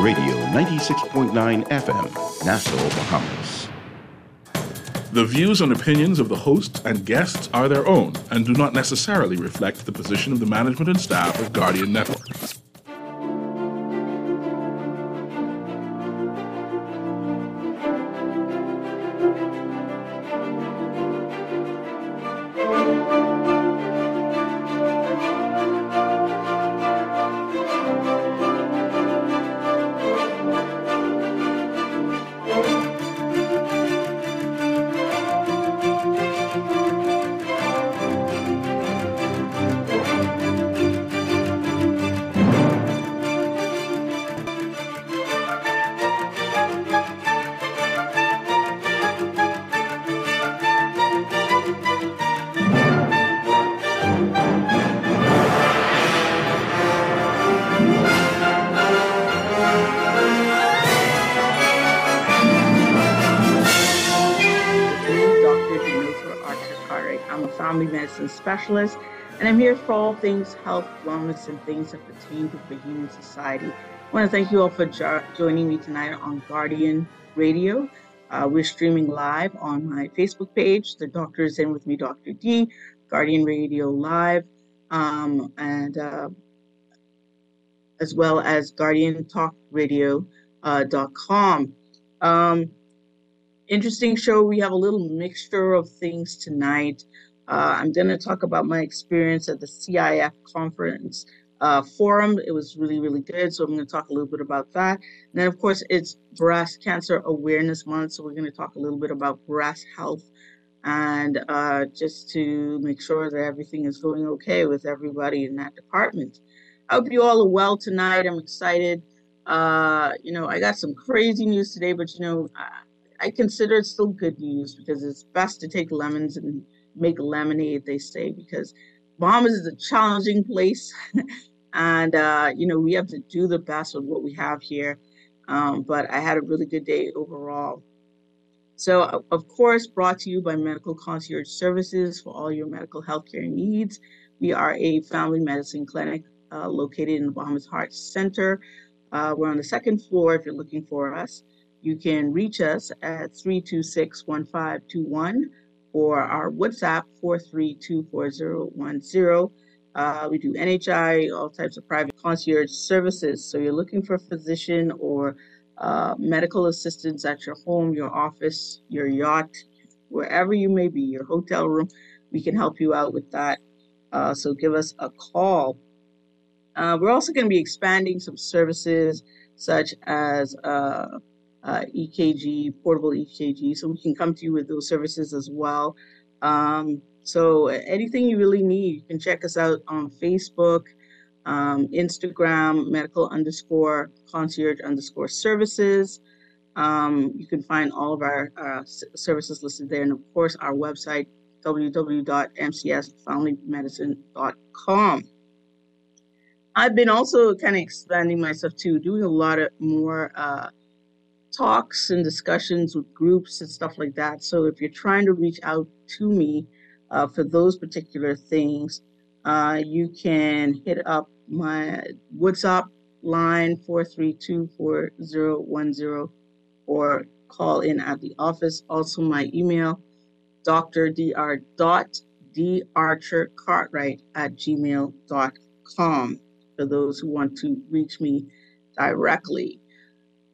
Radio 96.9 FM, Nassau, Bahamas. The views and opinions of the hosts and guests are their own and do not necessarily reflect the position of the management and staff of Guardian Network. Specialist, and I'm here for all things health, wellness, and things that pertain to the human society. I want to thank you all for joining me tonight on Guardian Radio. We're streaming live on my Facebook page, The Doctor is In With Me, Dr. D, Guardian Radio Live, and as well as GuardianTalkRadio.com. Interesting show. We have a little mixture of things tonight. I'm going to talk about my experience at the CIF conference forum. It was really, really good. So I'm going to talk a little bit about that. And then, of course, it's Breast Cancer Awareness Month. So we're going to talk a little bit about breast health and just to make sure that everything is going okay with everybody in that department. I hope you all are well tonight. I'm excited. I got some crazy news today, but, I consider it still good news because it's best to take lemons and make lemonade, they say, because Bahamas is a challenging place. And, we have to do the best with what we have here. But I had a really good day overall. So, of course, brought to you by Medical Concierge Services for all your medical healthcare needs. We are a family medicine clinic located in the Bahamas Heart Center. We're on the second floor if you're looking for us. You can reach us at 326-1521. or our WhatsApp 4324010. We do NHI, all types of private concierge services. So you're looking for a physician or medical assistance at your home, your office, your yacht, wherever you may be, your hotel room, we can help you out with that. So give us a call. We're also going to be expanding some services such as EKG, portable EKG, so we can come to you with those services as well. So anything you really need, you can check us out on Facebook, Instagram, medical_concierge_services. You can find all of our services listed there. And of course, our website, www.mcsfamilymedicine.com. I've been also kind of expanding myself too, doing a lot of more talks and discussions with groups and stuff like that. So if you're trying to reach out to me for those particular things, you can hit up my WhatsApp line 4324010 or call in at the office. Also my email, dr.darchercartwright@gmail.com for those who want to reach me directly.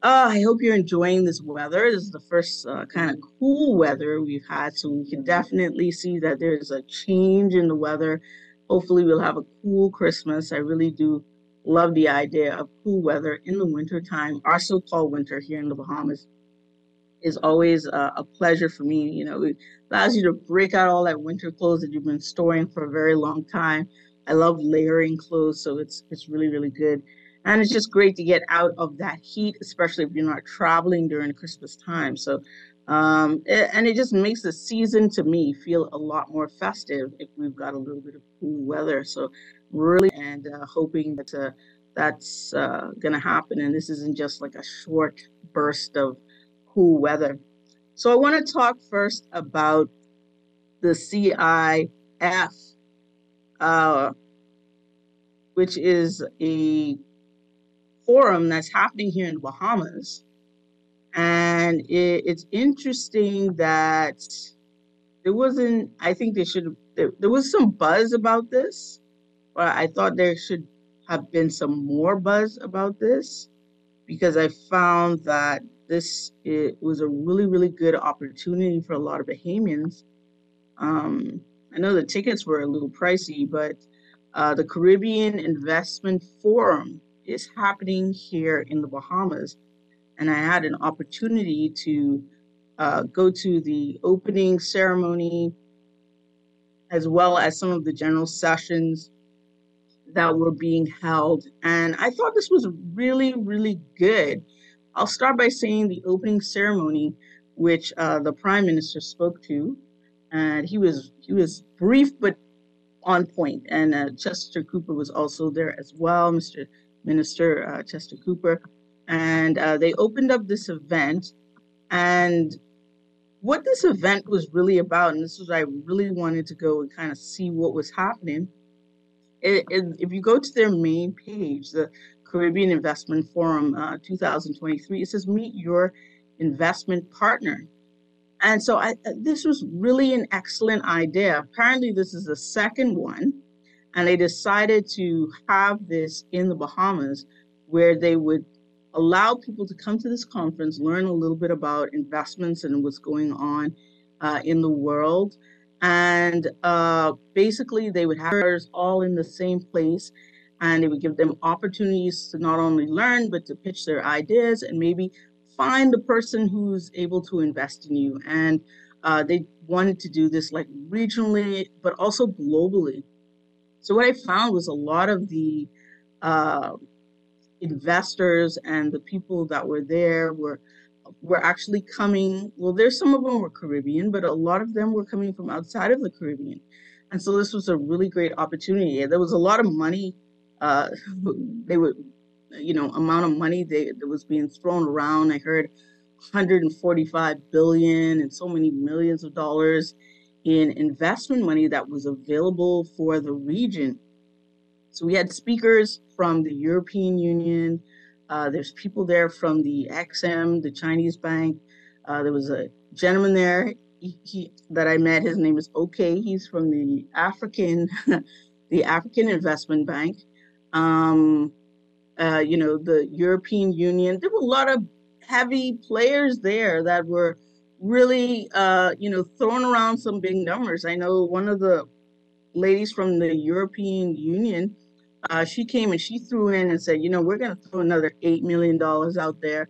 I hope you're enjoying this weather. This is the first kind of cool weather we've had, so we can definitely see that there's a change in the weather. Hopefully we'll have a cool Christmas. I really do love the idea of cool weather in the wintertime. Our so-called winter here in the Bahamas is always a pleasure for me. It allows you to break out all that winter clothes that you've been storing for a very long time. I love layering clothes, so it's really, really good. And it's just great to get out of that heat, especially if you're not traveling during Christmas time. So, it just makes the season to me feel a lot more festive if we've got a little bit of cool weather. So really, and hoping that that's going to happen. And this isn't just like a short burst of cool weather. So I want to talk first about the CIF, which is a forum that's happening here in the Bahamas. And it's interesting that I think there was some buzz about this, but I thought there should have been some more buzz about this, because I found that it was a really, really good opportunity for a lot of Bahamians. I know the tickets were a little pricey, but the Caribbean Investment Forum is happening here in the Bahamas. And I had an opportunity to go to the opening ceremony, as well as some of the general sessions that were being held. And I thought this was really, really good. I'll start by saying the opening ceremony, which the Prime Minister spoke to, and he was brief but on point. And Chester Cooper was also there as well, Mr. Minister Chester Cooper. And they opened up this event. And what this event was really about, and this was I really wanted to go and kind of see what was happening. If you go to their main page, the Caribbean Investment Forum 2023, it says meet your investment partner. And so this was really an excellent idea. Apparently, this is the second one, and they decided to have this in the Bahamas, where they would allow people to come to this conference, learn a little bit about investments and what's going on in the world. And basically, they would have us all in the same place, and they would give them opportunities to not only learn, but to pitch their ideas and maybe find the person who's able to invest in you. And they wanted to do this like regionally, but also globally. So what I found was a lot of the investors and the people that were there were actually coming. Well, there's some of them were Caribbean, but a lot of them were coming from outside of the Caribbean. And so this was a really great opportunity. There was a lot of money. They were, amount of money that was being thrown around. I heard 145 billion and so many millions of dollars in investment money that was available for the region. So we had speakers from the European Union. There's people there from the EXIM, the Chinese bank. There was a gentleman there that I met. His name is OK. He's from the African Investment Bank. The European Union. There were a lot of heavy players there that were really, throwing around some big numbers. I know one of the ladies from the European Union, she came and she threw in and said, we're going to throw another $8 million out there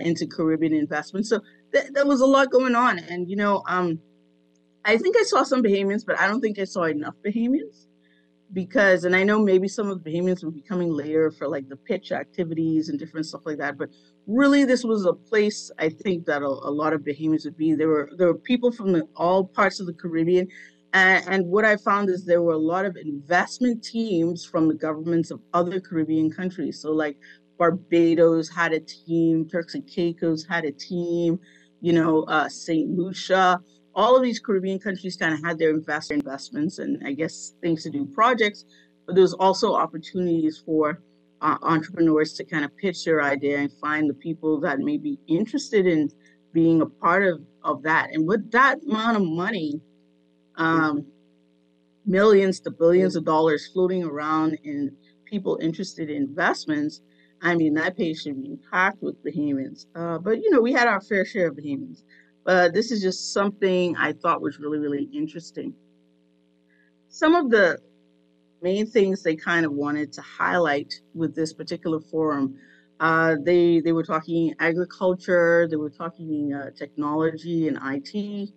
into Caribbean investment. So there was a lot going on. And, I think I saw some Bahamians, but I don't think I saw enough Bahamians, because, and I know maybe some of the Bahamians will be coming later for like the pitch activities and different stuff like that. But really, this was a place I think that a lot of Bahamians would be. There were people from all parts of the Caribbean. And what I found is there were a lot of investment teams from the governments of other Caribbean countries. So like Barbados had a team, Turks and Caicos had a team, St. Lucia. All of these Caribbean countries kind of had their investments and I guess things to do projects. But there was also opportunities for entrepreneurs to kind of pitch their idea and find the people that may be interested in being a part of that. And with that amount of money, millions to billions of dollars floating around in people interested in investments, I mean, that page should be packed with Bahamians. But, we had our fair share of Bahamians. But this is just something I thought was really, really interesting. Some of the main things they kind of wanted to highlight with this particular forum, they were talking agriculture, they were talking technology and IT,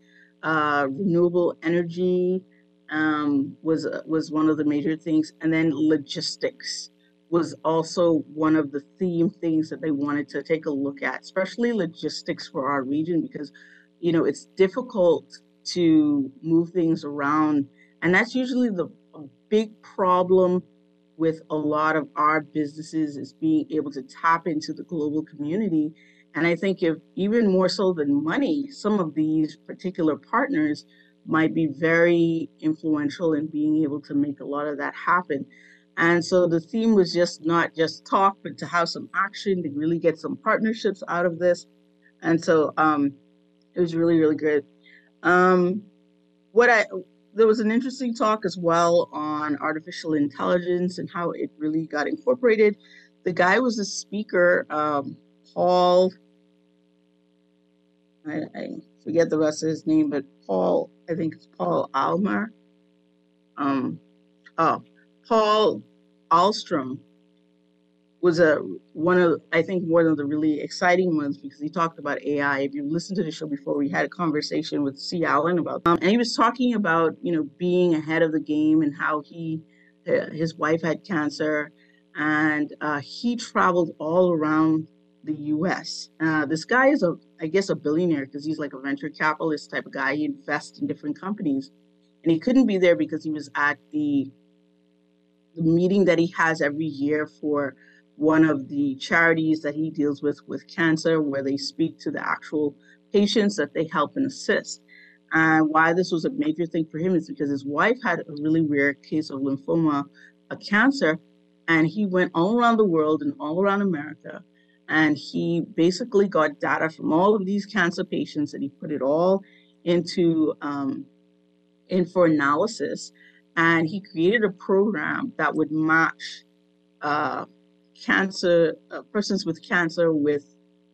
renewable energy was one of the major things, and then logistics was also one of the theme things that they wanted to take a look at, especially logistics for our region, because it's difficult to move things around, and that's usually the big problem with a lot of our businesses, is being able to tap into the global community. And I think if even more so than money, some of these particular partners might be very influential in being able to make a lot of that happen. And so the theme was just not just talk, but to have some action, to really get some partnerships out of this. And so it was really, really good. Um, what I There was an interesting talk as well on artificial intelligence and how it really got incorporated. The guy was a speaker, Paul. I forget the rest of his name, but Paul. I think it's Paul Almer. Um, oh, Paul Alstrom was one of the really exciting ones because he talked about AI. If you listened to the show before, we had a conversation with C. Allen about, and he was talking about being ahead of the game and how his wife had cancer, and he traveled all around the U.S. This guy is I guess a billionaire because he's like a venture capitalist type of guy. He invests in different companies, and he couldn't be there because he was at the meeting that he has every year for one of the charities that he deals with cancer, where they speak to the actual patients that they help and assist. And why this was a major thing for him is because his wife had a really rare case of lymphoma, a cancer, and he went all around the world and all around America. And he basically got data from all of these cancer patients and he put it all into in for analysis. And he created a program that would match persons with cancer with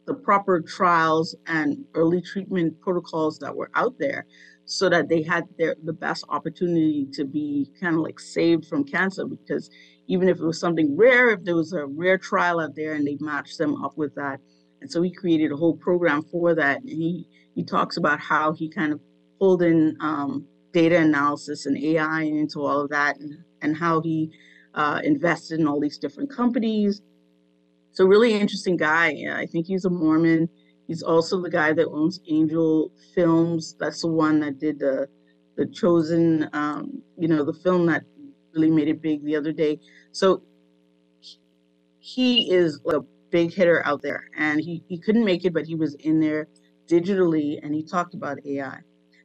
the proper trials and early treatment protocols that were out there, so that they had the best opportunity to be kind of like saved from cancer. Because even if it was something rare, if there was a rare trial out there and they matched them up with that. And so he created a whole program for that. And he talks about how he kind of pulled in data analysis and AI into all of that, and how he invested in all these different companies. So really interesting guy. Yeah, I think he's a Mormon. He's also the guy that owns Angel Films. That's the one that did the Chosen, the film that really made it big the other day. So he is a big hitter out there, and he couldn't make it, but he was in there digitally, and he talked about AI.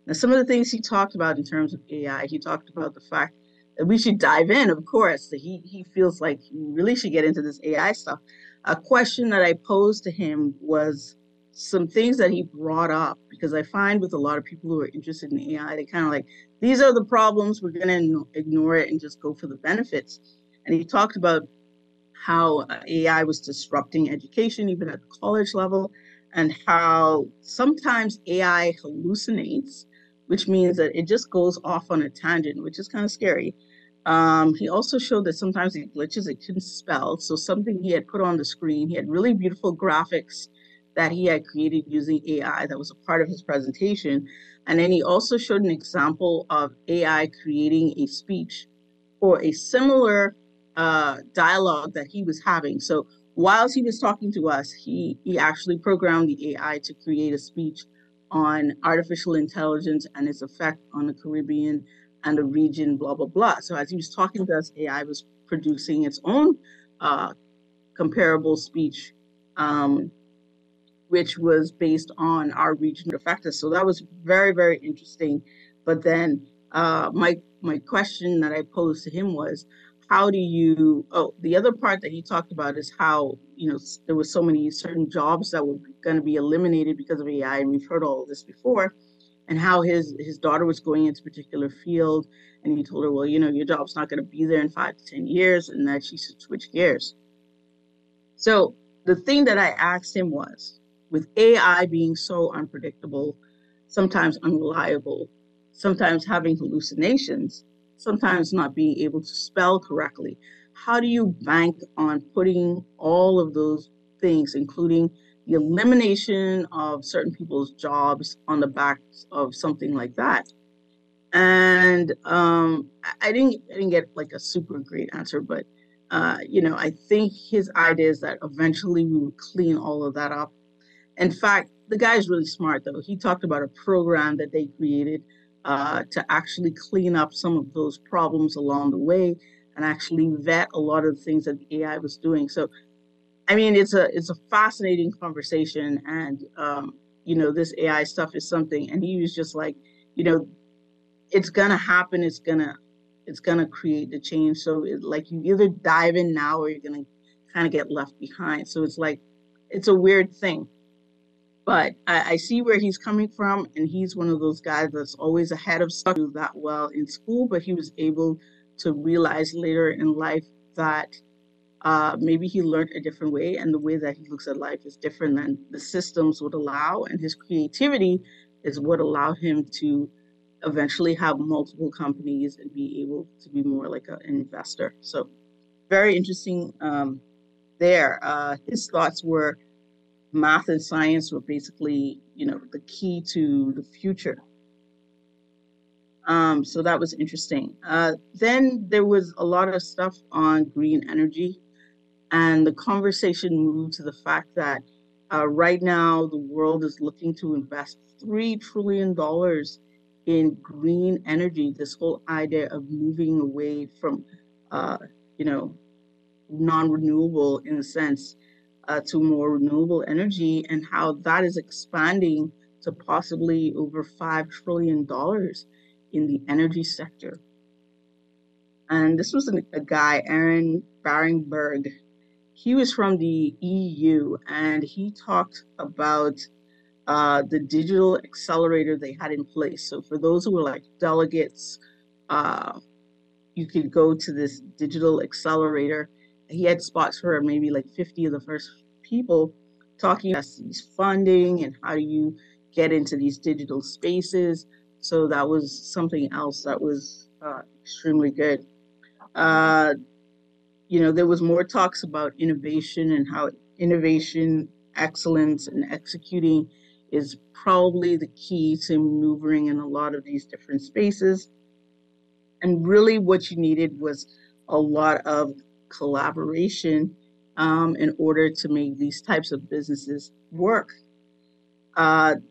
Now, some of the things he talked about in terms of AI, he talked about the fact that we should dive in, of course, that he feels like you really should get into this AI stuff. A question that I posed to him was some things that he brought up, because I find with a lot of people who are interested in AI, they kind of like, these are the problems, we're going to ignore it and just go for the benefits. And he talked about how AI was disrupting education, even at the college level, and how sometimes AI hallucinates, which means that it just goes off on a tangent, which is kind of scary. He also showed that sometimes it glitches, it couldn't spell. So something he had put on the screen, he had really beautiful graphics that he had created using AI that was a part of his presentation. And then he also showed an example of AI creating a speech for a similar dialogue that he was having. So whilst he was talking to us, he actually programmed the AI to create a speech on artificial intelligence and its effect on the Caribbean and the region, blah, blah, blah. So as he was talking to us, AI was producing its own comparable speech, which was based on our region affected. So that was very, very interesting. But then my question that I posed to him was, how do you, the other part that he talked about is how, there were so many certain jobs that were going to be eliminated because of AI, and we've heard all of this before, and how his daughter was going into a particular field, and he told her, well, your job's not going to be there in 5 to 10 years, and that she should switch gears. So the thing that I asked him was, with AI being so unpredictable, sometimes unreliable, sometimes having hallucinations, sometimes not being able to spell correctly, how do you bank on putting all of those things, including the elimination of certain people's jobs, on the back of something like that? And I didn't get like a super great answer, but I think his idea is that eventually we would clean all of that up. In fact, the guy's really smart, though. He talked about a program that they created to actually clean up some of those problems along the way and actually vet a lot of the things that the AI was doing. So, I mean, it's a fascinating conversation, and this AI stuff is something. And he was just like, it's gonna happen. It's it's going to create the change. So like you either dive in now or you're going to kind of get left behind. So it's like, it's a weird thing. But I see where he's coming from, and he's one of those guys that's always ahead of stuff, do that well in school, but he was able to realize later in life that maybe he learned a different way, and the way that he looks at life is different than the systems would allow, and his creativity is what allowed him to eventually have multiple companies and be able to be more like an investor. So very interesting there. His thoughts were math and science were basically, the key to the future. So that was interesting. Then there was a lot of stuff on green energy, and the conversation moved to the fact that right now the world is looking to invest $3 trillion in green energy. This whole idea of moving away from, non-renewable in a sense, to more renewable energy, and how that is expanding to possibly over $5 trillion in the energy sector. And this was a guy, Aaron Baringberg. He was from the EU, and he talked about the digital accelerator they had in place. So for those who were like delegates, you could go to this digital accelerator. He had spots for maybe like 50 of the first people talking about these funding and how do you get into these digital spaces. So that was something else that was extremely good. There was more talks about innovation and how innovation, excellence, and executing is probably the key to maneuvering in a lot of these different spaces. And really what you needed was a lot of collaboration in order to make these types of businesses work. The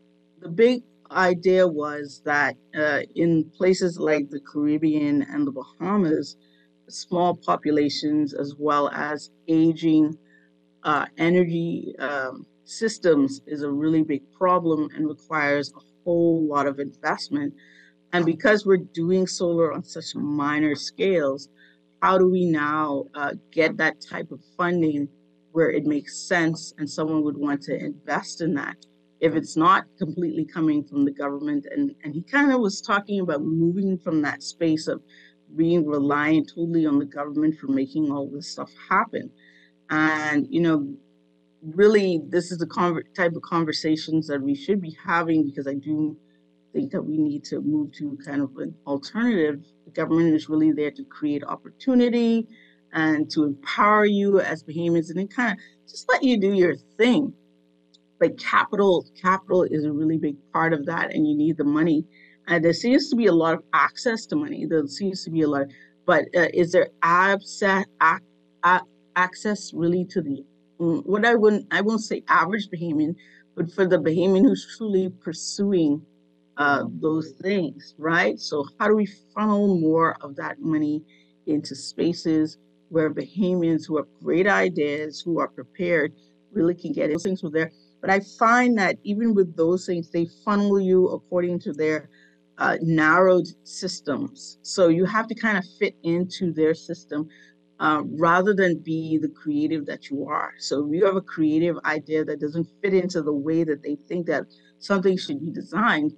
big idea was that in places like the Caribbean and the Bahamas, small populations as well as aging energy systems is a really big problem and requires a whole lot of investment. And because we're doing solar on such minor scales, how do we now get that type of funding where it makes sense and someone would want to invest in that if it's not completely coming from the government? And he kind of was talking about moving from that space of being reliant totally on the government for making all this stuff happen. And, really, this is the type of conversations that we should be having, because I do think that we need to move to kind of an alternative. The government is really there to create opportunity and to empower you as Bahamians, and then kind of just let you do your thing. But capital is a really big part of that, and you need the money. And there seems to be a lot of access to money. There seems to be a lot, but is there access really to the what I won't say average Bahamian, but for the Bahamian who's truly pursuing those things, right? So how do we funnel more of that money into spaces where Bahamians who have great ideas, who are prepared, really can get those things with there? But I find that even with those things, they funnel you according to their narrowed systems. So you have to kind of fit into their system rather than be the creative that you are. So if you have a creative idea that doesn't fit into the way that they think that something should be designed,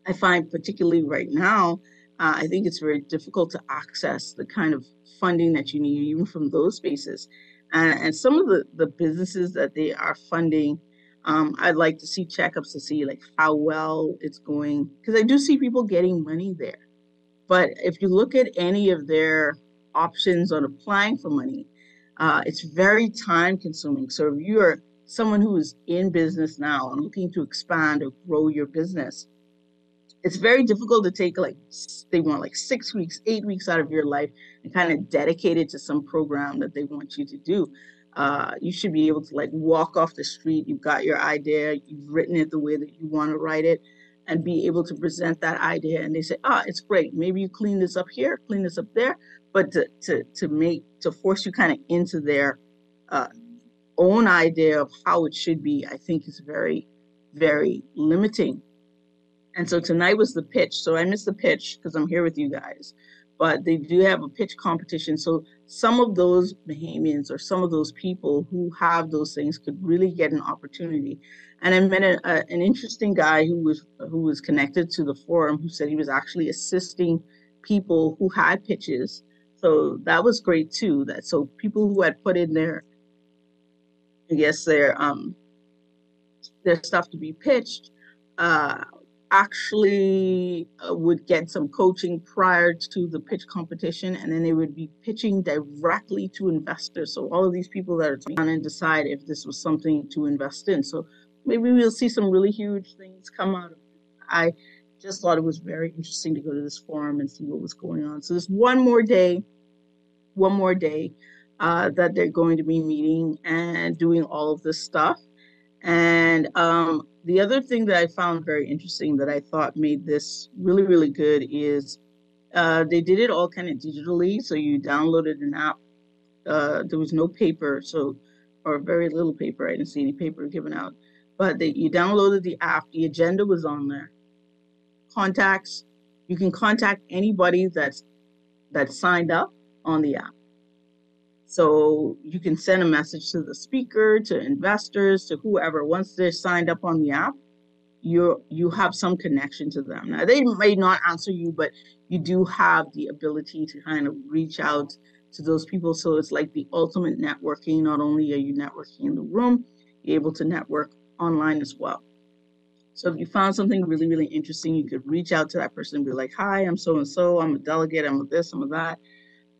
I find particularly right now, I think it's very difficult to access the kind of funding that you need, even from those spaces. And some of the businesses that they are funding, I'd like to see checkups to see like how well it's going, because I do see people getting money there. But if you look at any of their options on applying for money, it's very time consuming. So if you are someone who is in business now and looking to expand or grow your business, it's very difficult to take they want 6 weeks, 8 weeks out of your life and kind of dedicate it to some program that they want you to do. You should be able to walk off the street. You've got your idea, you've written it the way that you want to write it, and be able to present that idea. And they say, it's great. Maybe you clean this up here, clean this up there, but to force you kind of into their own idea of how it should be, I think is very, very limiting. And so tonight was the pitch. So I missed the pitch because I'm here with you guys. but they do have a pitch competition. So some of those Bahamians or some of those people who have those things could really get an opportunity. And I met an interesting guy who was connected to the forum, who said he was actually assisting people who had pitches. So that was great too. That so people who had put in their, I guess their stuff to be pitched, uh, actually would get some coaching prior to the pitch competition, and then they would be pitching directly to investors. So all of these people that are trying to decide if this was something to invest in. So maybe we'll see some really huge things come out of it. I just thought it was very interesting to go to this forum and see what was going on. So there's one more day that they're going to be meeting and doing all of this stuff. And the other thing that I found very interesting that I thought made this really, really good is they did it all kind of digitally. So you downloaded an app. There was no paper, or very little paper. I didn't see any paper given out. But you downloaded the app. The agenda was on there. Contacts. You can contact anybody that's signed up on the app. So you can send a message to the speaker, to investors, to whoever. Once they're signed up on the app, you have some connection to them. Now, they may not answer you, but you do have the ability to kind of reach out to those people. So it's like the ultimate networking. Not only are you networking in the room, you're able to network online as well. So if you found something really, really interesting, you could reach out to that person and be like, hi, I'm so-and-so, I'm a delegate, I'm a this, I'm a that.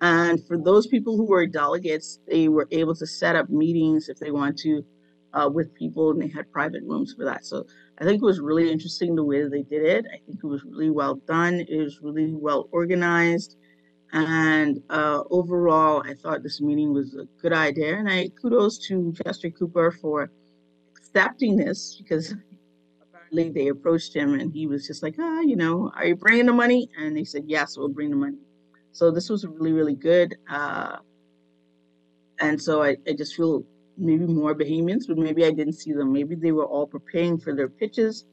And for those people who were delegates, they were able to set up meetings if they want to with people, and they had private rooms for that. So I think it was really interesting the way that they did it. I think it was really well done. It was really well organized. And overall, I thought this meeting was a good idea. And I kudos to Chester Cooper for accepting this, because apparently they approached him and he was just like, are you bringing the money? And they said, yes, we'll bring the money. So this was really, really good. And so I just feel maybe more Bahamians, but maybe I didn't see them. Maybe they were all preparing for their pitches.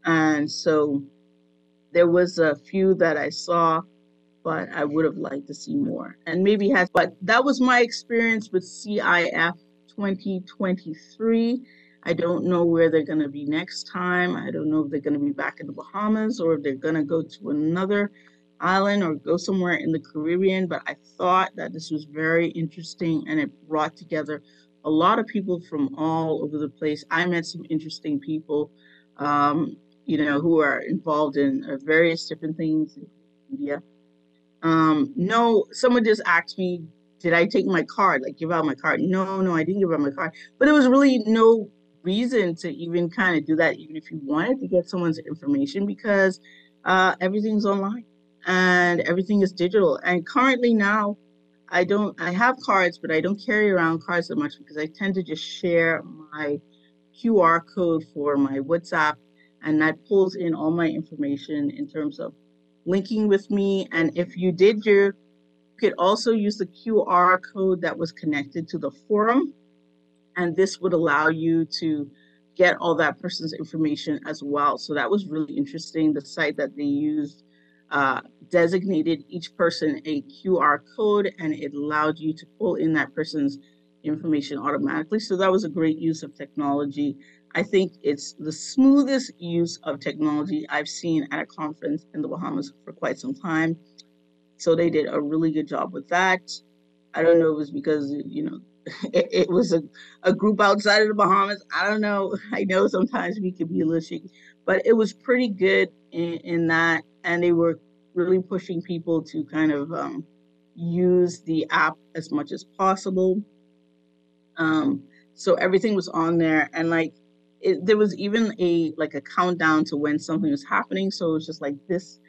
And so there was a few that I saw, but I would have liked to see more. And but that was my experience with CIF 2023. I don't know where they're going to be next time. I don't know if they're going to be back in the Bahamas or if they're going to go to another island or go somewhere in the Caribbean, but I thought that this was very interesting, and it brought together a lot of people from all over the place. I met some interesting people, who are involved in various different things in India. No, someone just asked me, did I take my card, like give out my card? No, I didn't give out my card, but there was really no reason to even kind of do that, even if you wanted to get someone's information, because everything's online. And everything is digital. And currently now, I have cards, but I don't carry around cards so much because I tend to just share my QR code for my WhatsApp, and that pulls in all my information in terms of linking with me. And if you could also use the QR code that was connected to the forum, and this would allow you to get all that person's information as well. So that was really interesting. The site that they used designated each person a QR code, and it allowed you to pull in that person's information automatically. So that was a great use of technology. I think it's the smoothest use of technology I've seen at a conference in the Bahamas for quite some time. So they did a really good job with that. I don't know if it was because, it was a group outside of the Bahamas. I don't know. I know sometimes we could be a little shaky, but it was pretty good in that. And they were really pushing people to kind of use the app as much as possible. So everything was on there, and there was even a countdown to when something was happening. So it was just like this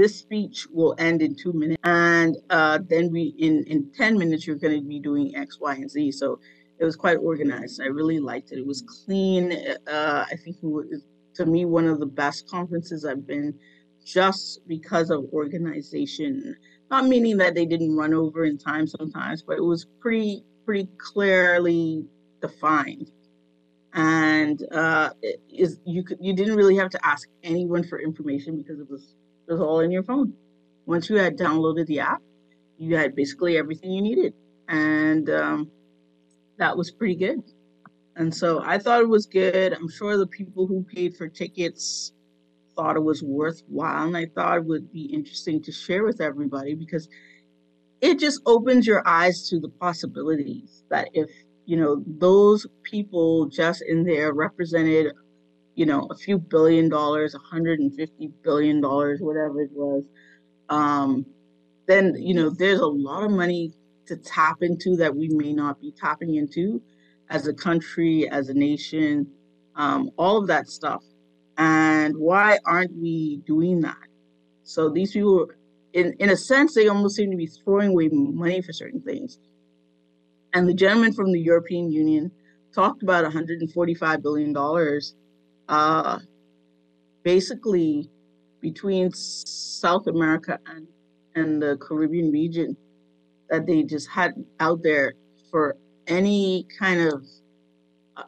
speech will end in 2 minutes, and then in 10 minutes you're going to be doing X, Y, and Z. So it was quite organized. I really liked it. It was clean. I think it was, to me, one of the best conferences I've been, just because of organization. Not meaning that they didn't run over in time sometimes, but it was pretty clearly defined. And you didn't really have to ask anyone for information because it was all in your phone. once you had downloaded the app, you had basically everything you needed. And that was pretty good. And so I thought it was good. I'm sure the people who paid for tickets thought it was worthwhile. And I thought it would be interesting to share with everybody because it just opens your eyes to the possibilities that if, those people just in there represented, a few $1 billion, $150 billion, whatever it was, then, there's a lot of money to tap into that we may not be tapping into as a country, as a nation, all of that stuff. And why aren't we doing that? So these people, in a sense, they almost seem to be throwing away money for certain things. And the gentleman from the European Union talked about $145 billion, basically between South America and the Caribbean region that they just had out there for any kind of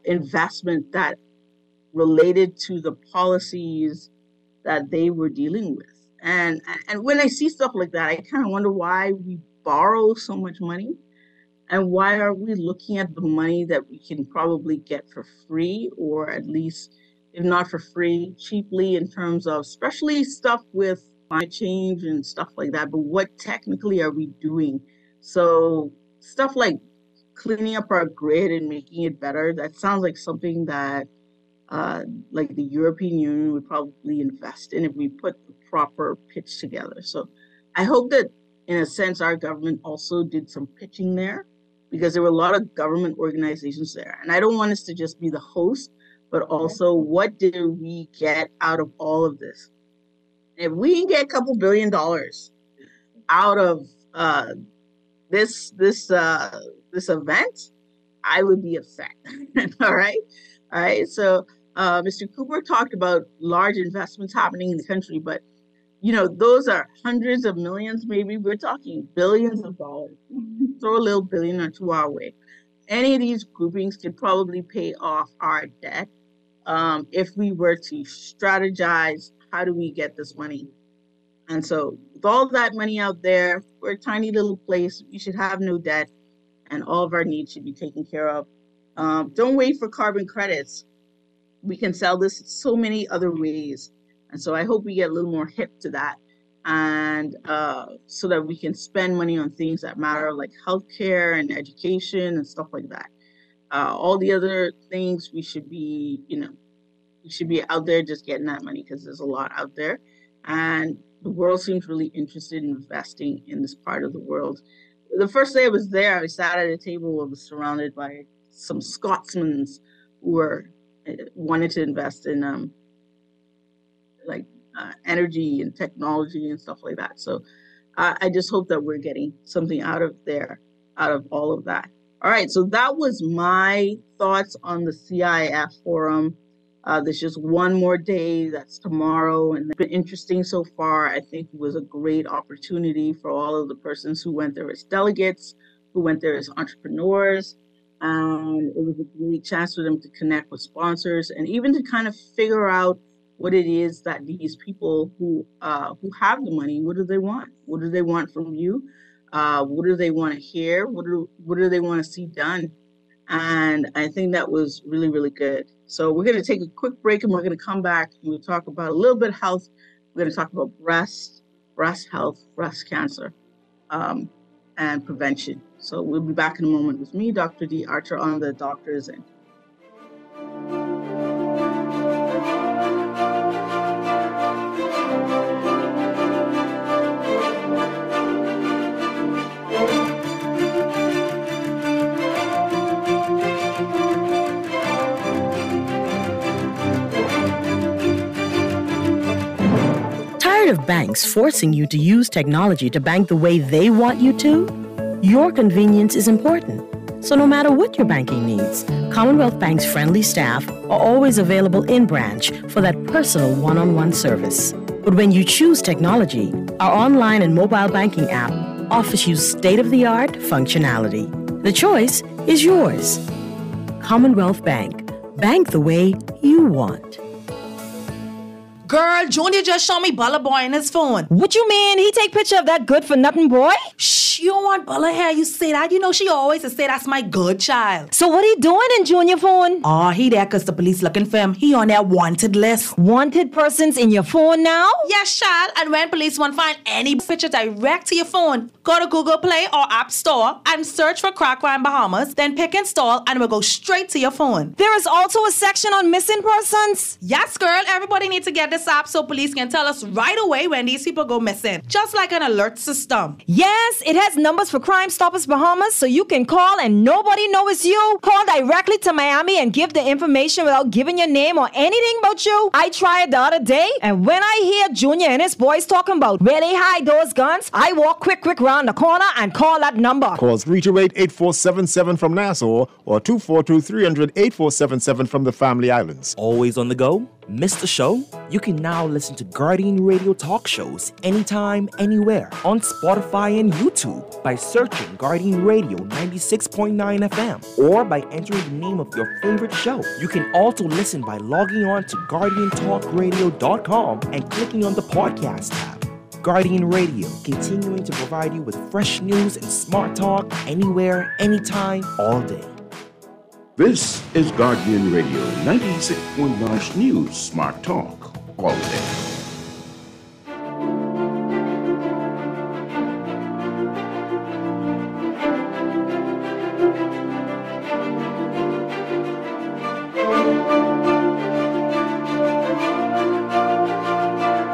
investment that related to the policies that they were dealing with. And when I see stuff like that, I kind of wonder why we borrow so much money and why are we looking at the money that we can probably get for free, or at least, if not for free, cheaply, in terms of especially stuff with climate change and stuff like that. But what technically are we doing? So stuff like cleaning up our grid and making it better, that sounds like something that like the European Union would probably invest in if we put the proper pitch together. So I hope that, in a sense, our government also did some pitching there, because there were a lot of government organizations there. And I don't want us to just be the host, but also what did we get out of all of this? If we can get a couple $1 billion out of this event, I would be upset. All right. So Mr. Cooper talked about large investments happening in the country, but those are hundreds of millions. Maybe we're talking billions of dollars. Throw a little billion or two our way. Any of these groupings could probably pay off our debt if we were to strategize. How do we get this money? And so with all that money out there, we're a tiny little place. We should have no debt, and all of our needs should be taken care of. Don't wait for carbon credits. We can sell this so many other ways. And so I hope we get a little more hip to that, and so that we can spend money on things that matter, like healthcare and education and stuff like that. All the other things we should be out there just getting that money, because there's a lot out there. And the world seems really interested in investing in this part of the world. The first day I was there, I sat at a table. I was surrounded by some Scotsmen who wanted to invest in energy and technology and stuff like that. So I just hope that we're getting something out of all of that. All right, so that was my thoughts on the CIF forum. There's just one more day, that's tomorrow, and it's been interesting so far. I think it was a great opportunity for all of the persons who went there as delegates, who went there as entrepreneurs, and it was a great chance for them to connect with sponsors and even to kind of figure out what it is that these people who have the money, what do they want? What do they want from you? What do they want to hear? What do they want to see done? And I think that was really, really good. So we're going to take a quick break, and we're going to come back and we'll talk about a little bit of health. We're going to talk about breast health, breast cancer, and prevention. So we'll be back in a moment with me, Dr. Dee Archer, on the Doctor's End. Of banks forcing you to use technology to bank the way they want you to? Your convenience is important. So no matter what your banking needs, Commonwealth Bank's friendly staff are always available in branch for that personal one-on-one service. But when you choose technology, our online and mobile banking app offers you state-of-the-art functionality. The choice is yours. Commonwealth Bank. Bank the way you want. Girl, Junior just showed me Bella Boy in his phone. What you mean? He take picture of that good-for-nothing boy? Shh, you don't want Bella here. You say that. You know she always say that's my good child. So what he doing in Junior phone? Oh, he there because the police looking for him. He on their wanted list. Wanted persons in your phone now? Yes, child. And when police want to find any picture direct to your phone, go to Google Play or App Store and search for Crack Crime Bahamas, then pick install and it will go straight to your phone. There is also a section on missing persons? Yes, girl. Everybody needs to get this app so police can tell us right away when these people go missing. Just like an alert system. Yes, it has numbers for Crime Stoppers Bahamas, so you can call and nobody knows it's you. Call directly to Miami and give the information without giving your name or anything about you. I tried the other day, and when I hear Junior and his boys talking about where they hide those guns, I walk quick round the corner and call that number. Call 328-8477 from Nassau or 242-300-8477 from the Family Islands. Always on the go? Missed the show? You can now listen to Guardian Radio talk shows anytime, anywhere on Spotify and YouTube by searching Guardian Radio 96.9 FM or by entering the name of your favorite show. You can also listen by logging on to GuardianTalkRadio.com and clicking on the podcast tab. Guardian Radio, continuing to provide you with fresh news and smart talk anywhere, anytime, all day. This is Guardian Radio 96.9 News Smart Talk all day.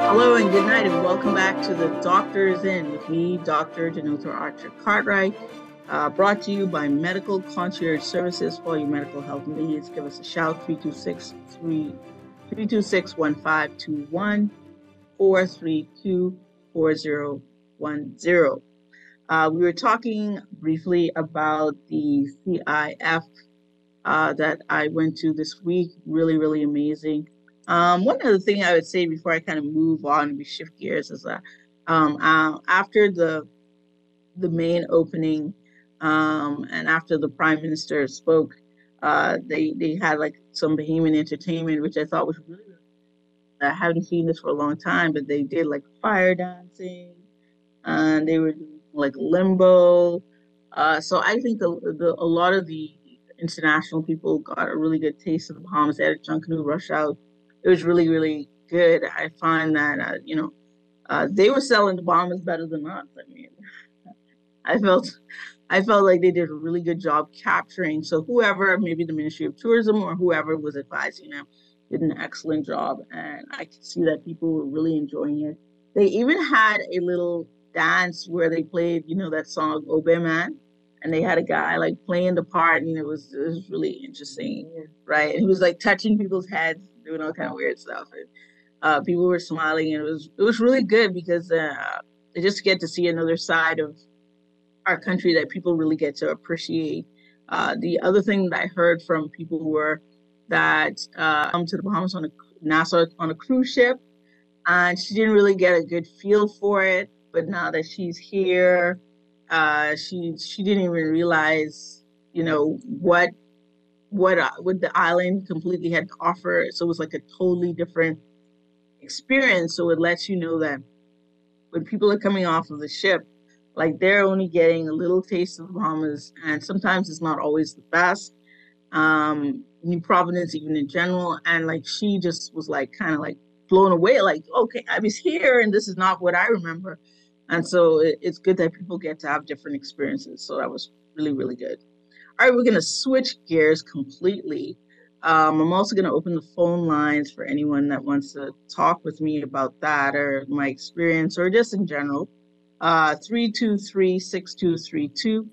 Hello and good night and welcome back to the Doctor's In with me, Dr. Denotha Archer Cartwright. Brought to you by Medical Concierge Services for your medical health needs. Give us a shout, 326-1521, 432-4010. We were talking briefly about the CIF that I went to this week. Really, really amazing. One other thing I would say before I kind of move on and we shift gears is that after the main opening, and after the Prime Minister spoke, they had like some Bahamian entertainment, which I thought was really, I haven't seen this for a long time, but they did like fire dancing, and they were doing like limbo. So I think a lot of the international people got a really good taste of the Bahamas. They had a Junkanoo Rush Out. It was really, really good. I find that, they were selling the Bahamas better than us. I mean, I felt like they did a really good job capturing. So whoever, maybe the Ministry of Tourism or whoever was advising them, did an excellent job. And I could see that people were really enjoying it. They even had a little dance where they played, that song, Obey Man. And they had a guy like playing the part, and it was really interesting, right? And he was like touching people's heads, doing all kind of weird stuff. And people were smiling, and it was really good because they just get to see another side of our country that people really get to appreciate. The other thing that I heard from people were that come to the Bahamas on Nassau on a cruise ship, and she didn't really get a good feel for it. But now that she's here, she didn't even realize, what the island completely had to offer. So it was like a totally different experience. So it lets you know that when people are coming off of the ship, like they're only getting a little taste of the Bahamas, and sometimes it's not always the best. New Providence, even in general, and like she just was like kind of like blown away, like, okay, I was here, and this is not what I remember. And so it's good that people get to have different experiences. So that was really, really good. All right, we're going to switch gears completely. I'm also going to open the phone lines for anyone that wants to talk with me about that or my experience or just in general. 323-6232,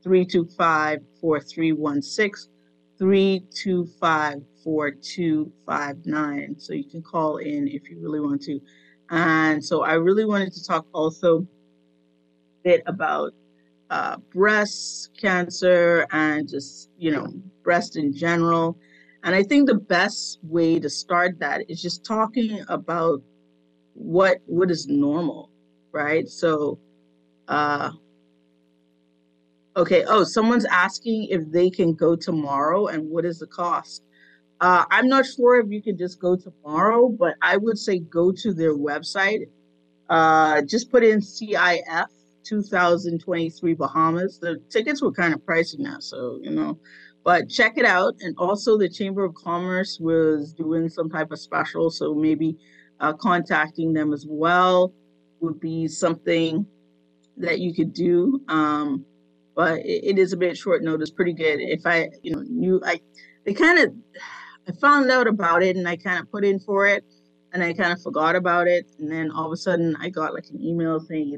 325-4316, 325-4259. So you can call in if you really want to. And so I really wanted to talk also a bit about breast cancer and just, breast in general. And I think the best way to start that is just talking about what is normal, right? So, okay. Oh, someone's asking if they can go tomorrow and what is the cost? I'm not sure if you can just go tomorrow, but I would say go to their website. Just put in CIF 2023 Bahamas. The tickets were kind of pricey now, so but check it out. And also, the Chamber of Commerce was doing some type of special, so maybe contacting them as well would be something that you could do. But it is a bit short notice, pretty good. If I, I found out about it and I kind of put in for it and I kind of forgot about it. And then all of a sudden I got like an email saying,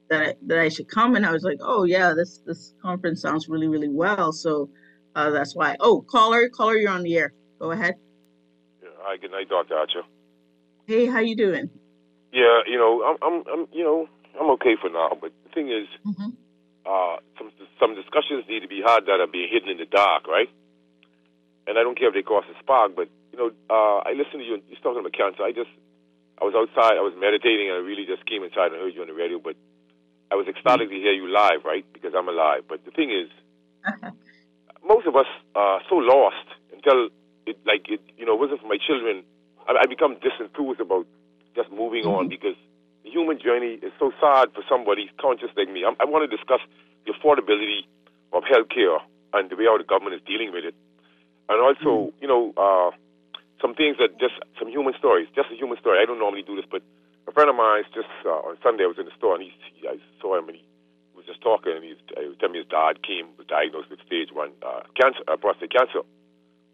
that I should come. And I was like, oh yeah, this conference sounds really, really well. So that's why. Oh, caller, you're on the air. Go ahead. Yeah, hi, good night, Dr. Archer. Hey, how you doing? Yeah, I'm okay for now. But the thing is, some discussions need to be had that are being hidden in the dark, right? And I don't care if they cause a spark, but I listened to you and you're talking about cancer. I was outside, I was meditating, and I really just came inside and heard you on the radio. But I was ecstatic to hear you live, right? Because I'm alive. But the thing is, most of us are so lost until it wasn't for my children. I become disenthused about just moving on because the human journey is so sad for somebody conscious like me. I want to discuss the affordability of healthcare and the way how the government is dealing with it. And also, some things that some human stories, just a human story. I don't normally do this, but a friend of mine on Sunday, I was in the store and I saw him and he was just talking and he was telling me his dad was diagnosed with stage 1 cancer, prostate cancer.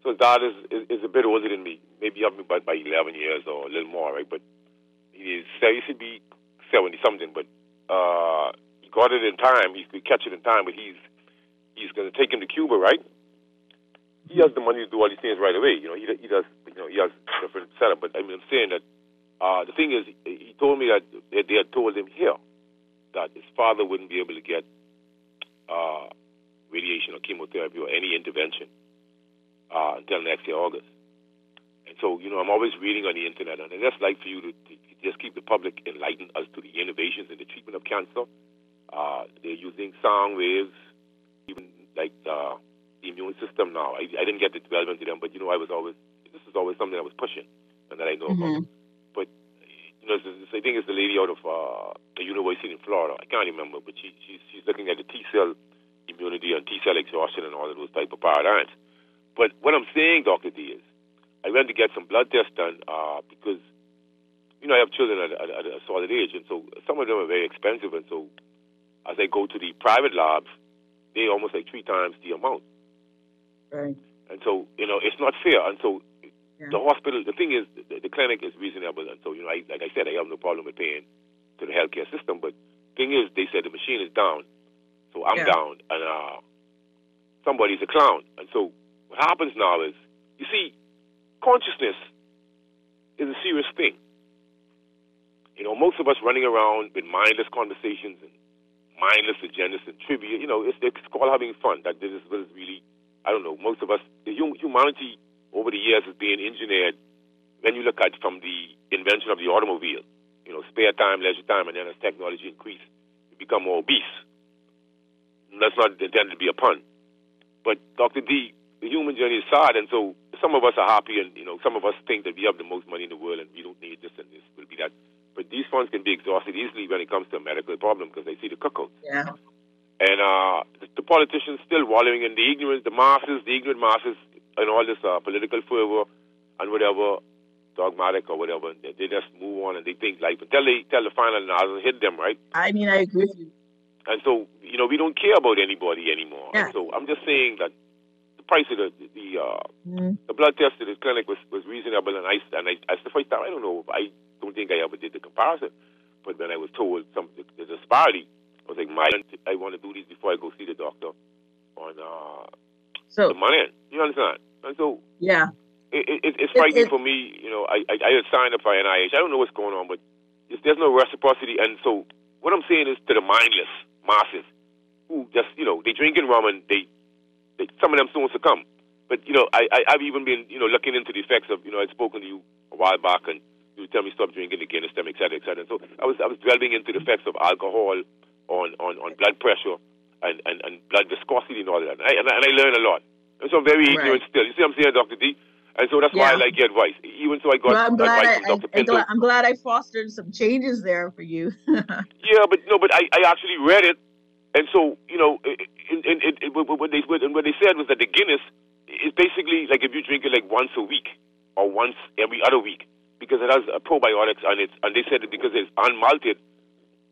So his dad is a bit older than me, maybe up by 11 years or a little more, right? But he should be 70-something, but he got it in time. He could catch it in time, but he's going to take him to Cuba, right? He has the money to do all these things right away. He does. He has a different setup. But I'm saying that the thing is, he told me that they had told him here that his father wouldn't be able to get radiation or chemotherapy or any intervention until next year, August. And so, I'm always reading on the internet, and I'd just like for you to just keep the public enlightened as to the innovations in the treatment of cancer. They're using sound waves, even like the immune system now. I didn't get to delve into them, but this is always something I was pushing and that I know about. But I think it's the lady out of the university in Florida. I can't remember, but she's looking at the T-cell immunity and T-cell exhaustion and all of those type of paradigms. But what I'm saying, Dr. D, is I went to get some blood tests done because I have children at a solid age, and so some of them are very expensive, and so as I go to the private labs, they're almost like 3 times the amount. Right. And so, it's not fair. And so the hospital, the thing is, the clinic is reasonable. And so, like I said, I have no problem with paying to the healthcare system. But the thing is, they said the machine is down. So I'm down. And somebody's a clown. And so what happens now is, you see, consciousness is a serious thing. Most of us running around with mindless conversations and mindless agendas and trivia, it's called having fun. That this is really, I don't know, most of us, the humanity over the years is being engineered when you look at from the invention of the automobile, spare time, leisure time, and then as technology increases, we become more obese. And that's not intended to be a pun. But Dr. D, the human journey is sad, and so some of us are happy, and some of us think that we have the most money in the world and we don't need this and this will be that. But these funds can be exhausted easily when it comes to a medical problem because they see the cookouts. Yeah. And the politicians still wallowing in the ignorance, the ignorant masses, and all this political fervor and whatever, dogmatic or whatever. They just move on and they think life until the final analysis hit them, right? I mean, I agree with you. And so, we don't care about anybody anymore. Yeah. And so I'm just saying that the price of the blood test at the clinic was reasonable, and I the first time, I don't think I ever did the comparison, but when I was told the disparity, I was like, I want to do these before I go see the doctor on the money. You understand? And so it's frightening for me. I had signed up for NIH. I don't know what's going on, but there's no reciprocity. And so what I'm saying is to the mindless masses who just, they drinking rum and they some of them soon succumb. But, I've even been, looking into the effects of, I'd spoken to you a while back and you would tell me stop drinking again, et cetera, et cetera, et cetera. And so I was delving into the effects of alcohol on blood pressure and blood viscosity and all that. And I learned a lot. And so I'm very ignorant still. You see what I'm saying, Dr. D? And so that's why I like your advice. Even so I got advice from Dr. Pinto. I'm glad I fostered some changes there for you. Yeah, but I actually read it. And so, you know, what they said was that the Guinness is basically like if you drink it like once a week or once every other week, because it has probiotics on it. And they said that because it's unmalted,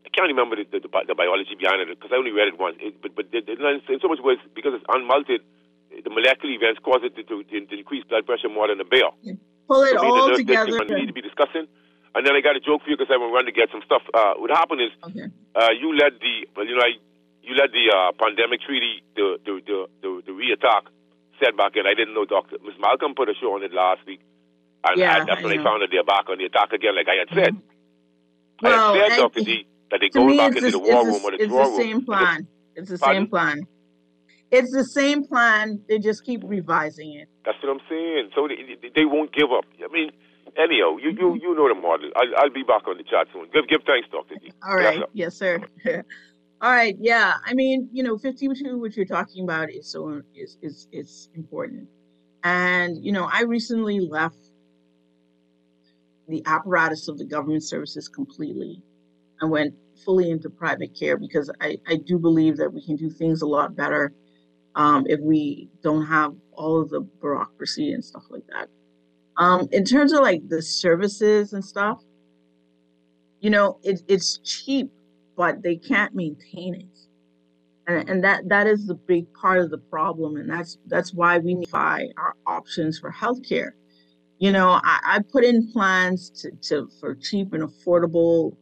I can't remember the biology behind it because I only read it once. But in so much words, because it's unmalted, the molecular events cause it to increase blood pressure more than a beer. Pull it all together. We need to be discussing. And then I got a joke for you because I went run to get some stuff. What happened is you led the pandemic treaty, the re-attack setback, and I didn't know Ms. Malcolm put a show on it last week. And that's when I found that they're back on the attack again, like I had said. Well, I had said, Dr. D, that they're going back into the war room or the draw room. It's the same plan. It's the same plan. It's the same plan. They just keep revising it. That's what I'm saying. So they won't give up. I mean, anyhow, you know the model. I'll be back on the chat soon. Give thanks, Dr. D. All right. Yes, sir. All right. Yeah. I mean, 52, what you're talking about is is important. And, I recently left the apparatus of the government services completely and went fully into private care because I do believe that we can do things a lot better if we don't have all of the bureaucracy and stuff like that. In terms of like the services and stuff, it's cheap, but they can't maintain it. And that is the big part of the problem. And that's why we need to find our options for healthcare. I put in plans for cheap and affordable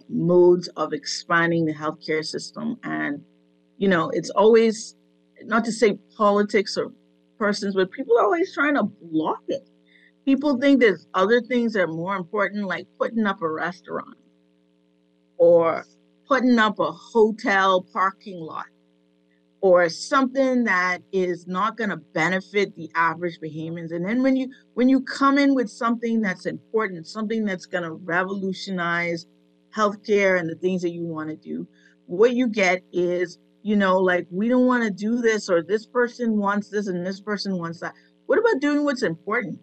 modes of expanding the healthcare system. And, it's always, not to say politics or persons, but people are always trying to block it. People think there's other things that are more important, like putting up a restaurant or putting up a hotel parking lot or something that is not going to benefit the average Bahamians. And then when you come in with something that's important, something that's going to revolutionize healthcare and the things that you want to do, what you get is, like, we don't want to do this, or this person wants this and this person wants that. What about doing what's important?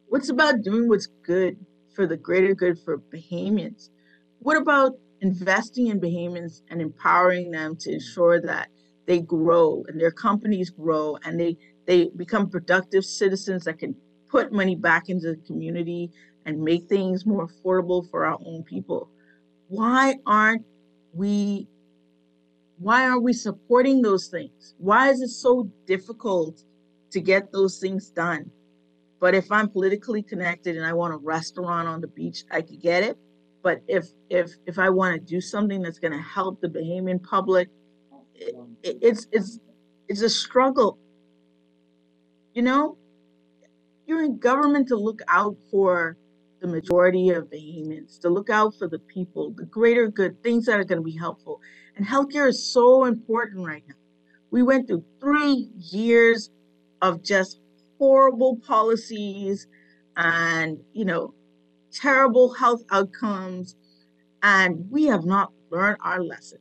What's about doing what's good for the greater good for Bahamians? What about investing in Bahamians and empowering them to ensure that they grow and their companies grow and they become productive citizens that can put money back into the community and make things more affordable for our own people? Why aren't we supporting those things? Why is it so difficult to get those things done? But if I'm politically connected and I want a restaurant on the beach, I could get it. But if I want to do something that's going to help the Bahamian public, it's a struggle. You're in government to look out for the majority of Bahamians, to look out for the people, the greater good, things that are going to be helpful. And healthcare is so important right now. We went through 3 years of just horrible policies and, terrible health outcomes, and we have not learned our lesson.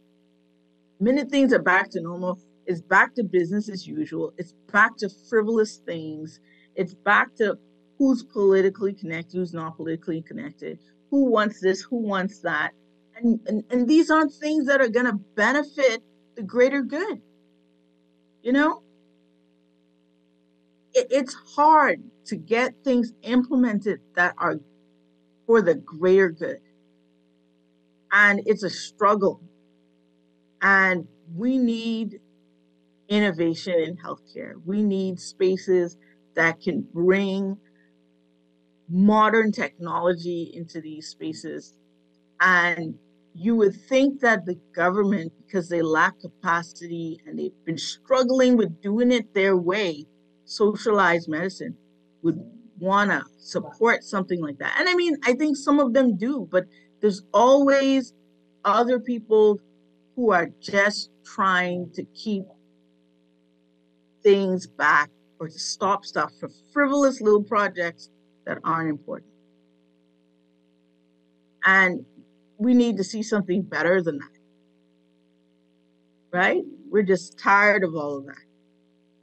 The minute things are back to normal, it's back to business as usual. It's back to frivolous things. It's back to who's politically connected, who's not politically connected, who wants this, who wants that. And these aren't things that are going to benefit the greater good. It's hard to get things implemented that are for the greater good. And it's a struggle. And we need innovation in healthcare. We need spaces that can bring modern technology into these spaces. And you would think that the government, because they lack capacity and they've been struggling with doing it their way, socialized medicine, would want to support something like that. And I mean, I think some of them do, but there's always other people who are just trying to keep things back or to stop stuff for frivolous little projects that aren't important. And we need to see something better than that, right? We're just tired of all of that.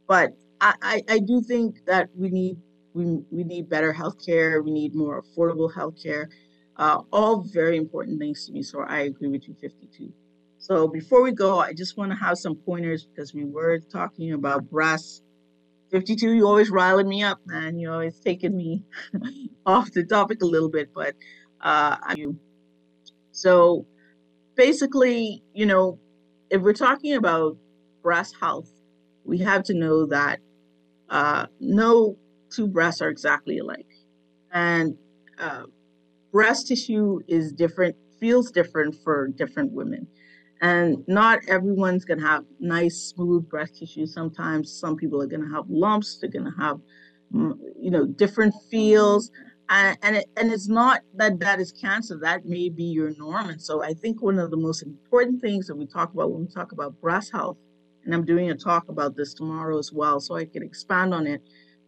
But I do think that we need better healthcare. We need more affordable healthcare. All very important things to me. So I agree with you, 52. So before we go, I just want to have some pointers because we were talking about breasts. 52, you always riling me up, man. You're always taking me off the topic a little bit, but so basically, if we're talking about breast health, we have to know that no two breasts are exactly alike. And breast tissue is different, feels different for different women. And not everyone's going to have nice, smooth breast tissue. Sometimes some people are going to have lumps. They're going to have, different feels. And it's not that is cancer. That may be your norm. And so I think one of the most important things that we talk about when we talk about breast health, and I'm doing a talk about this tomorrow as well, so I can expand on it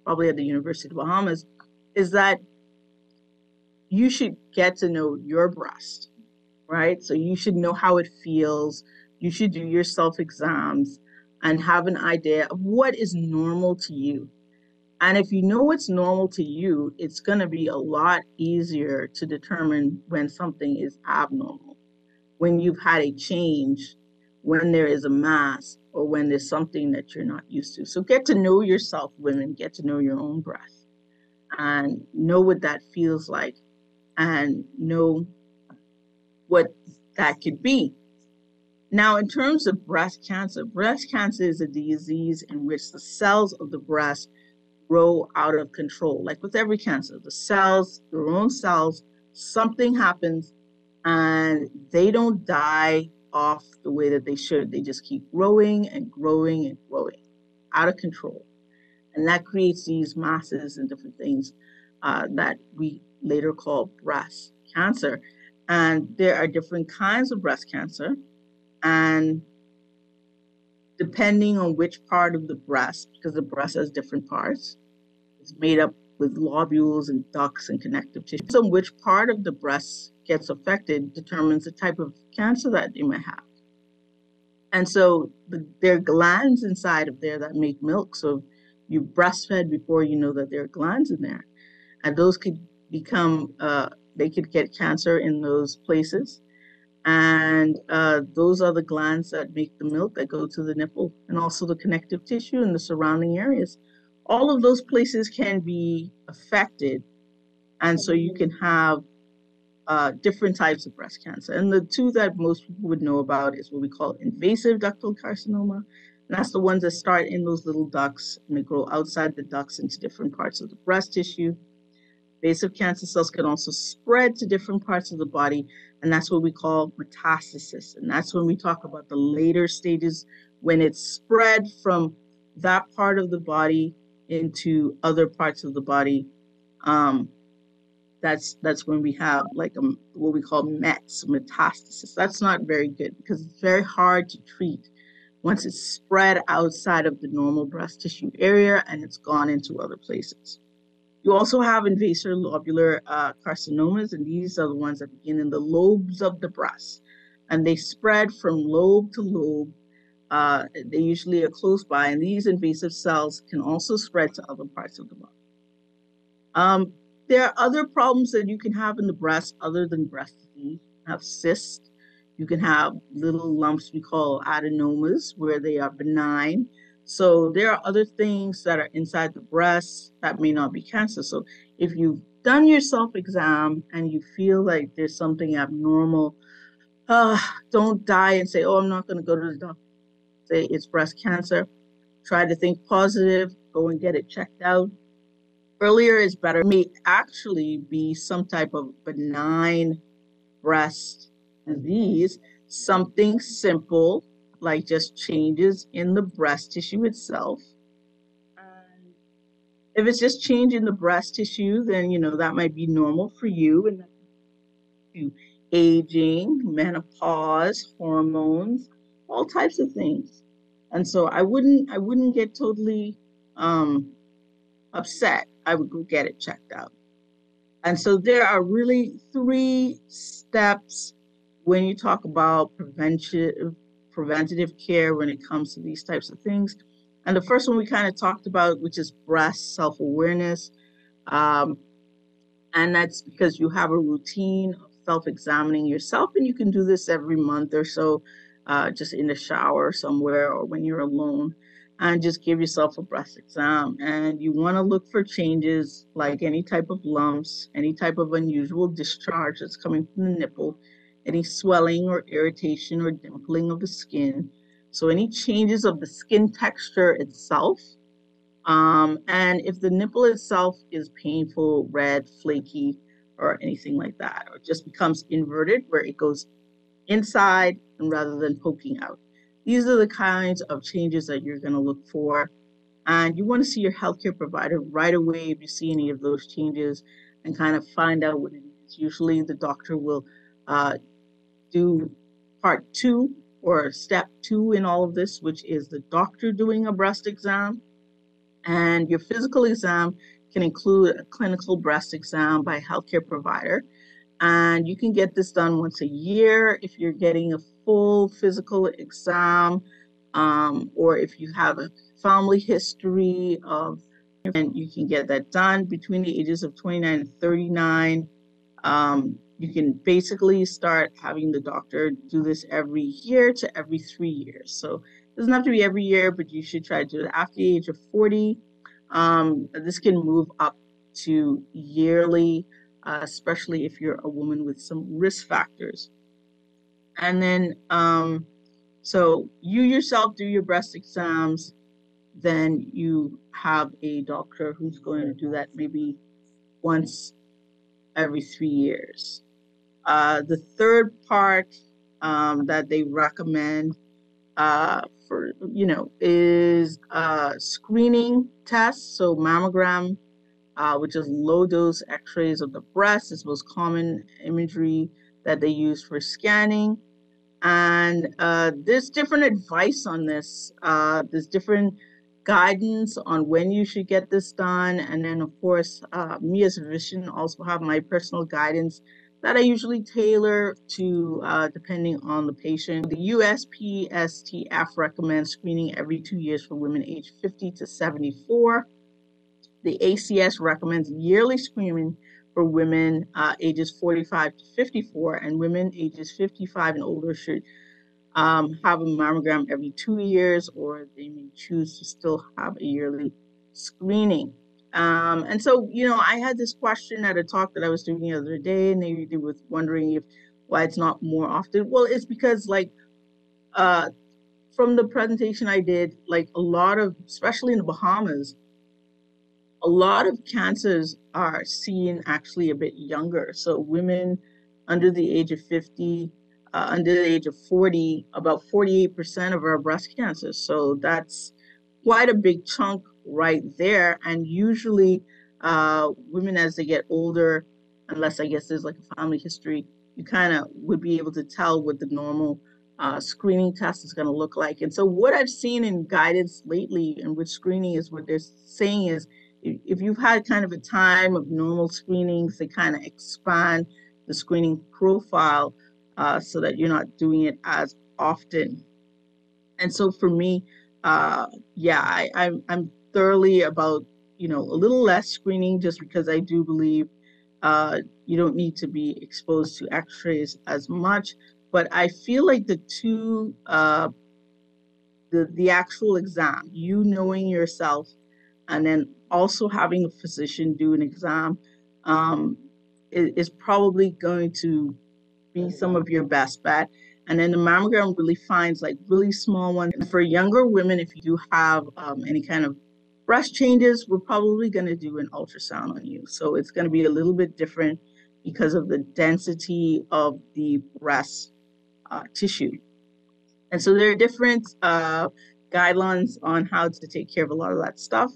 probably at the University of Bahamas, is that you should get to know your breast, right? So you should know how it feels. You should do your self-exams and have an idea of what is normal to you. And if you know what's normal to you, it's going to be a lot easier to determine when something is abnormal, when you've had a change, when there is a mass, or when there's something that you're not used to. So get to know yourself, women, get to know your own breast and know what that feels like and know what that could be. Now, in terms of breast cancer is a disease in which the cells of the breast grow out of control. Like with every cancer, the cells, your own cells, something happens and they don't die off the way that they should. They just keep growing and growing and growing out of control. And that creates these masses and different things that we later call breast cancer. And there are different kinds of breast cancer. And depending on which part of the breast, because the breast has different parts, it's made up with lobules and ducts and connective tissue. So which part of the breast gets affected determines the type of cancer that they may have. And so there are glands inside of there that make milk. So you breastfed before you know that there are glands in there. And those could become, they could get cancer in those places. And those are the glands that make the milk that go to the nipple and also the connective tissue and the surrounding areas. All of those places can be affected. And so you can have different types of breast cancer. And the two that most people would know about is what we call invasive ductal carcinoma. And that's the ones that start in those little ducts and they grow outside the ducts into different parts of the breast tissue. Invasive cancer cells can also spread to different parts of the body, and that's what we call metastasis. And that's when we talk about the later stages, when it's spread from that part of the body into other parts of the body. That's when we have like what we call metastasis. That's not very good because it's very hard to treat once it's spread outside of the normal breast tissue area and it's gone into other places. You also have invasive lobular carcinomas, and these are the ones that begin in the lobes of the breast. And they spread from lobe to lobe. They usually are close by, and these invasive cells can also spread to other parts of the body. There are other problems that you can have in the breast other than breast disease. You can have cysts. You can have little lumps we call adenomas, where they are benign. So there are other things that are inside the breast that may not be cancer. So if you've done your self-exam and you feel like there's something abnormal, don't die and say, oh, I'm not going to go to the doctor. Say it's breast cancer. Try to think positive. Go and get it checked out. Earlier is better. It may actually be some type of benign breast disease, something simple, like just changes in the breast tissue itself. And if it's just change in the breast tissue, then, that might be normal for you. And that's aging, menopause, hormones, all types of things. And so I wouldn't get totally upset. I would go get it checked out. And so there are really 3 steps when you talk about preventative care when it comes to these types of things. And the first one we kind of talked about, which is breast self-awareness. And that's because you have a routine of self-examining yourself, and you can do this every month or so, just in the shower somewhere or when you're alone, and just give yourself a breast exam. And you want to look for changes like any type of lumps, any type of unusual discharge that's coming from the nipple, any swelling or irritation or dimpling of the skin. So any changes of the skin texture itself. And if the nipple itself is painful, red, flaky, or anything like that, or just becomes inverted where it goes inside and rather than poking out. These are the kinds of changes that you're going to look for. And you want to see your healthcare provider right away if you see any of those changes and kind of find out what it is. Usually the doctor will do part 2 or step 2 in all of this, which is the doctor doing a breast exam. And your physical exam can include a clinical breast exam by a healthcare provider. And you can get this done once a year if you're getting a full physical exam, or if you have a family history of, and you can get that done between the ages of 29 and 39. You can basically start having the doctor do this every year to every 3 years. So it doesn't have to be every year, but you should try to do it after the age of 40. This can move up to yearly, especially if you're a woman with some risk factors. And then, so you yourself do your breast exams, then you have a doctor who's going to do that maybe once every 3 years. The third part that they recommend for, is screening tests. So mammogram, which is low dose x-rays of the breast, is the most common imagery that they use for scanning. And there's different advice on this. There's different guidance on when you should get this done. And then, of course, me as a physician also have my personal guidance that I usually tailor to depending on the patient. The USPSTF recommends screening every 2 years for women aged 50 to 74. The ACS recommends yearly screening for women ages 45 to 54, and women ages 55 and older should have a mammogram every 2 years, or they may choose to still have a yearly screening. And so, I had this question at a talk that I was doing the other day, and they were wondering why it's not more often. Well, it's because from the presentation I did, a lot of, especially in the Bahamas, a lot of cancers are seen actually a bit younger. So women under the age of 50, under the age of 40, about 48% of our breast cancers. So that's quite a big chunk right there. And usually women, as they get older, unless I guess there's a family history, you kind of would be able to tell what the normal screening test is going to look like. And so what I've seen in guidance lately and with screening is what they're saying is, if you've had kind of a time of normal screenings, they kind of expand the screening profile so that you're not doing it as often. And so for me, I'm thoroughly about, a little less screening, just because I do believe you don't need to be exposed to x-rays as much. But I feel like the two, the actual exam, you knowing yourself, and then also having a physician do an exam is probably going to be some of your best bet. And then the mammogram really finds really small ones. For younger women, if you do have any kind of breast changes, we're probably going to do an ultrasound on you. So it's going to be a little bit different because of the density of the breast tissue. And so there are different guidelines on how to take care of a lot of that stuff.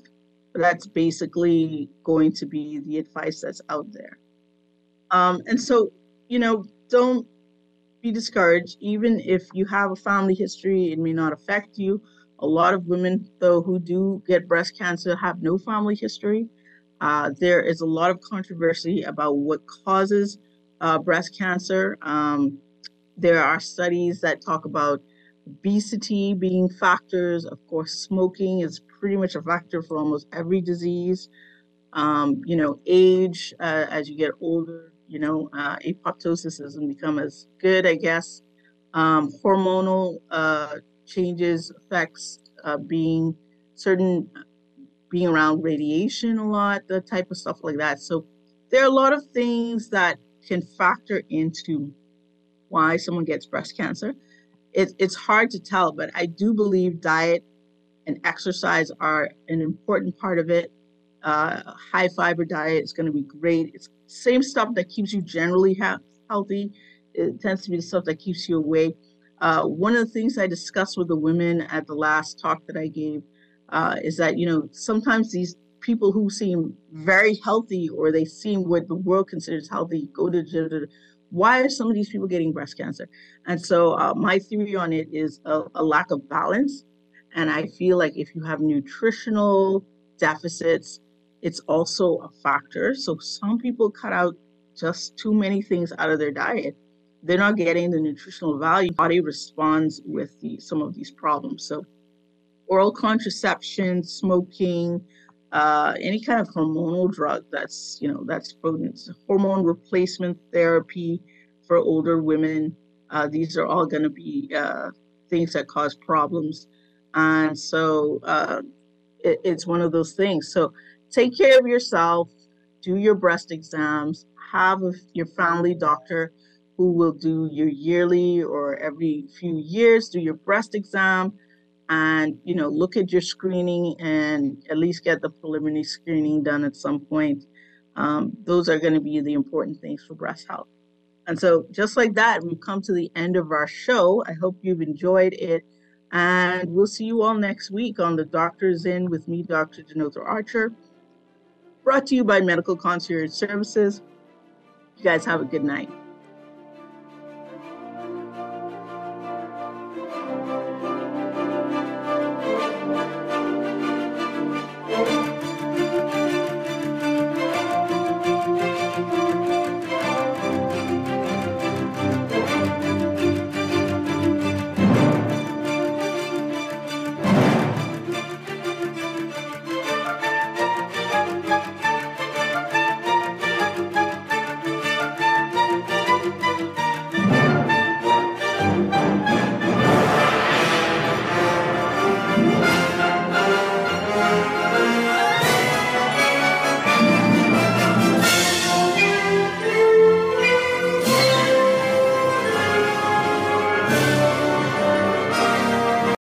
But that's basically going to be the advice that's out there. And so, don't be discouraged. Even if you have a family history, it may not affect you. A lot of women, though, who do get breast cancer have no family history. There is a lot of controversy about what causes breast cancer. There are studies that talk about obesity being factors. Of course, smoking is pretty much a factor for almost every disease. Age, as you get older, apoptosis doesn't become as good, I guess. Hormonal changes, effects, being around radiation a lot, the type of stuff like that. So there are a lot of things that can factor into why someone gets breast cancer. It's hard to tell, but I do believe diet and exercise are an important part of it. High fiber diet is going to be great. It's the same stuff that keeps you generally healthy. It tends to be the stuff that keeps you awake. One of the things I discussed with the women at the last talk that I gave is that, sometimes these people who seem very healthy, or they seem what the world considers healthy, go to the gym. Why are some of these people getting breast cancer? And so my theory on it is a lack of balance. And I feel like if you have nutritional deficits, it's also a factor. So some people cut out just too many things out of their diet. They're not getting the nutritional value. Body responds with some of these problems. So oral contraception, smoking, any kind of hormonal drug that's potent, hormone replacement therapy for older women. These are all going to be things that cause problems. And so it's one of those things. So take care of yourself, do your breast exams, have your family doctor who will do your yearly or every few years, do your breast exam, and, look at your screening and at least get the preliminary screening done at some point. Those are going to be the important things for breast health. And so just like that, we've come to the end of our show. I hope you've enjoyed it. And we'll see you all next week on The Doctor's In with me, Dr. Denotha Archer, brought to you by Medical Concierge Services. You guys have a good night.